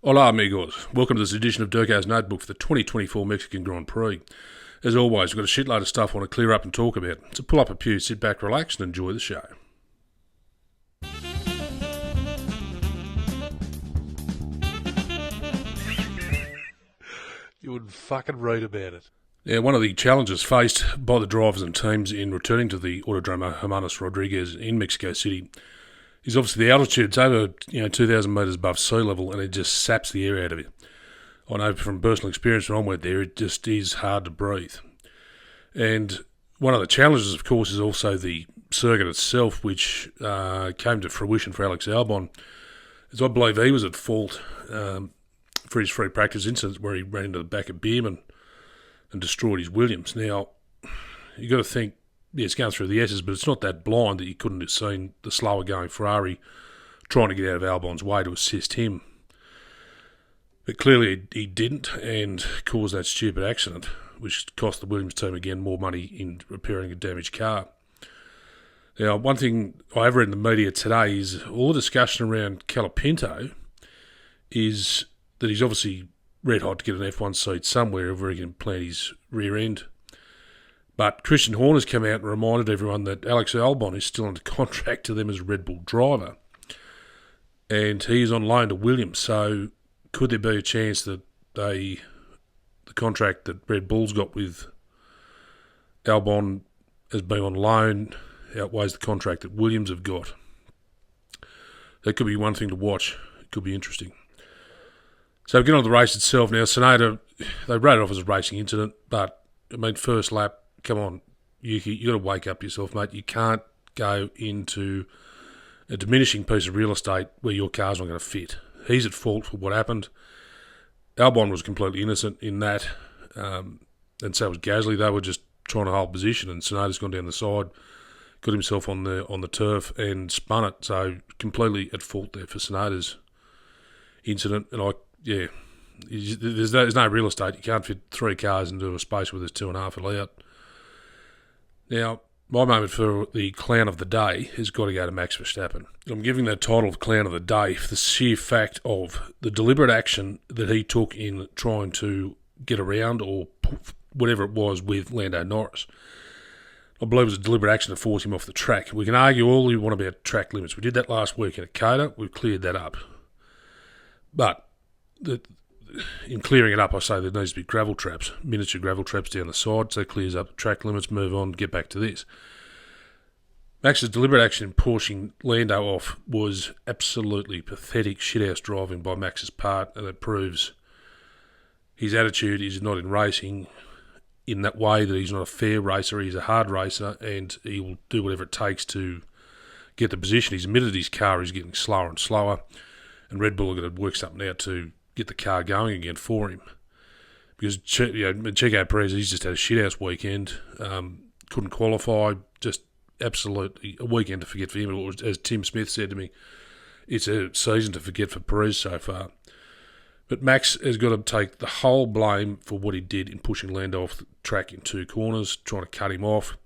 Hola amigos, welcome to this edition of DURKO's Notebook for the 2024 Mexican Grand Prix. As always, we've got a shitload of stuff I want to clear up and talk about, so pull up a pew, sit back, relax and enjoy the show. You wouldn't fucking read about it. Now, one of the challenges faced by the drivers and teams in returning to the Autodromo Hermanos Rodriguez in Mexico City is obviously the altitude. It's over 2,000 metres above sea level, and it just saps the air out of you. I know from personal experience when I went there, it just is hard to breathe. And one of the challenges, of course, is also the circuit itself, which came to fruition for Alex Albon, as I believe he was at fault for his free practice incident where he ran into the back of Bierman and destroyed his Williams. Now, you've got to think, it's going through the S's, but it's not that blind that you couldn't have seen the slower going Ferrari trying to get out of Albon's way to assist him. But clearly he didn't and caused that stupid accident, which cost the Williams team again more money in repairing a damaged car. Now, one thing I have read in the media today is all the discussion around Colapinto is that he's obviously red hot to get an F1 seat somewhere where he can plant his rear end. But Christian Horner's come out and reminded everyone that Alex Albon is still under contract to them as a Red Bull driver. And he is on loan to Williams. So could there be a chance that the contract that Red Bull's got with Albon as being on loan outweighs the contract that Williams have got? That could be one thing to watch. It could be interesting. So getting on the race itself now, Tsunoda, they wrote it off as a racing incident, but, first lap, come on, Yuki, you got to wake up yourself, mate. You can't go into a diminishing piece of real estate where your car's not going to fit. He's at fault for what happened. Albon was completely innocent in that, and so was Gasly. They were just trying to hold position, and Tsunoda's gone down the side, got himself on the turf and spun it. So completely at fault there for Tsunoda's incident. And there's no real estate. You can't fit three cars into a space where there's 2.5 allowed. Now, my moment for the clown of the day has got to go to Max Verstappen. I'm giving that title of clown of the day for the sheer fact of the deliberate action that he took in trying to get around or whatever it was with Lando Norris. I believe it was a deliberate action to force him off the track. We can argue all we want about track limits. We did that last week in Dakota. We've cleared that up. But in clearing it up, I say there needs to be gravel traps, miniature gravel traps down the side, so it clears up the track limits, move on, get back to this. Max's deliberate action in pushing Lando off was absolutely pathetic shithouse driving by Max's part, and it proves his attitude is not in racing in that way, that he's not a fair racer, he's a hard racer, and he will do whatever it takes to get the position. He's admitted his car is getting slower and slower, and Red Bull are going to work something out to get the car going again for him. Because Checo Perez, he's just had a shithouse weekend, couldn't qualify, just absolutely a weekend to forget for him. Or as Tim Smith said to me, it's a season to forget for Perez so far. But Max has got to take the whole blame for what he did in pushing Lando off the track in two corners, trying to cut him off.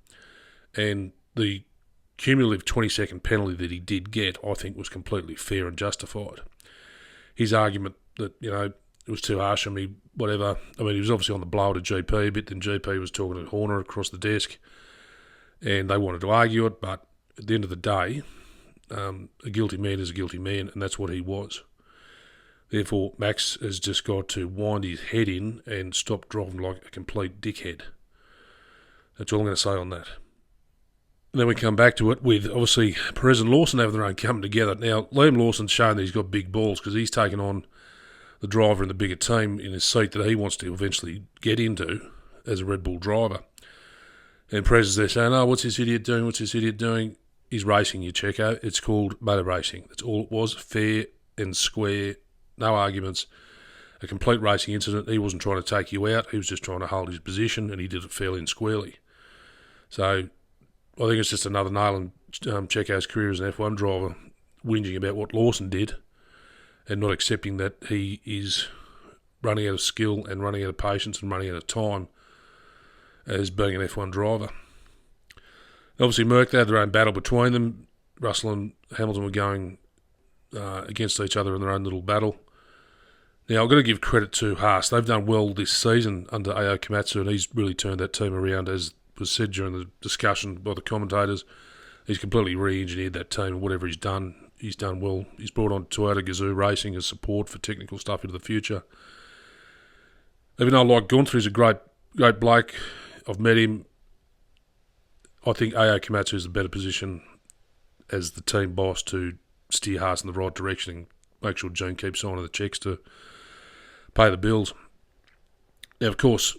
And the cumulative 20-second penalty that he did get, I think, was completely fair and justified. His argument that, it was too harsh on me, whatever. He was obviously on the blower to GP a bit, then GP was talking to Horner across the desk, and they wanted to argue it, but at the end of the day, a guilty man is a guilty man, and that's what he was. Therefore, Max has just got to wind his head in and stop driving like a complete dickhead. That's all I'm going to say on that. And then we come back to it with, obviously, Perez and Lawson having their own coming together. Now, Liam Lawson's shown that he's got big balls because he's taken on the driver in the bigger team in his seat that he wants to eventually get into as a Red Bull driver. And Perez is there saying, what's this idiot doing? What's this idiot doing? He's racing, you Checo. It's called motor racing. That's all it was, fair and square, no arguments. A complete racing incident. He wasn't trying to take you out. He was just trying to hold his position, and he did it fairly and squarely. So I think it's just another nail in Checo's career as an F1 driver, whinging about what Lawson did and not accepting that he is running out of skill and running out of patience and running out of time as being an F1 driver. Obviously, Merck, they had their own battle between them. Russell and Hamilton were going against each other in their own little battle. Now, I've got to give credit to Haas. They've done well this season under Ao Komatsu, and he's really turned that team around, as was said during the discussion by the commentators. He's completely re-engineered that team, and whatever he's done well. He's brought on Toyota Gazoo Racing as support for technical stuff into the future. Even though like Gunther is a great bloke, I've met him, I think Ao Komatsu is the better position as the team boss to steer Haas in the right direction and make sure Gene keeps signing the checks to pay the bills. Now, of course,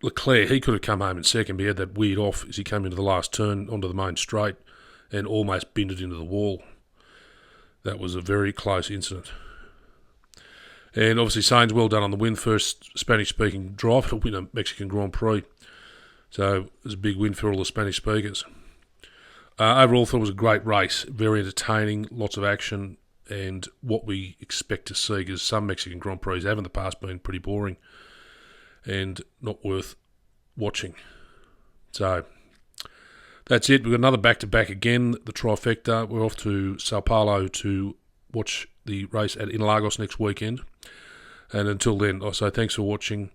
Leclerc, he could have come home in second, but he had that weird off as he came into the last turn onto the main straight and almost bended into the wall. That was a very close incident. And obviously, Sainz, well done on the win. First Spanish-speaking driver to win a Mexican Grand Prix. So it was a big win for all the Spanish speakers. Overall, I thought it was a great race. Very entertaining, lots of action, and what we expect to see, because some Mexican Grand Prix have in the past been pretty boring and not worth watching. So that's it. We've got another back-to-back again, the trifecta. We're off to Sao Paulo to watch the race at Interlagos next weekend. And until then, I say thanks for watching.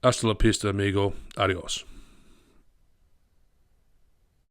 Hasta la pista, amigo. Adios.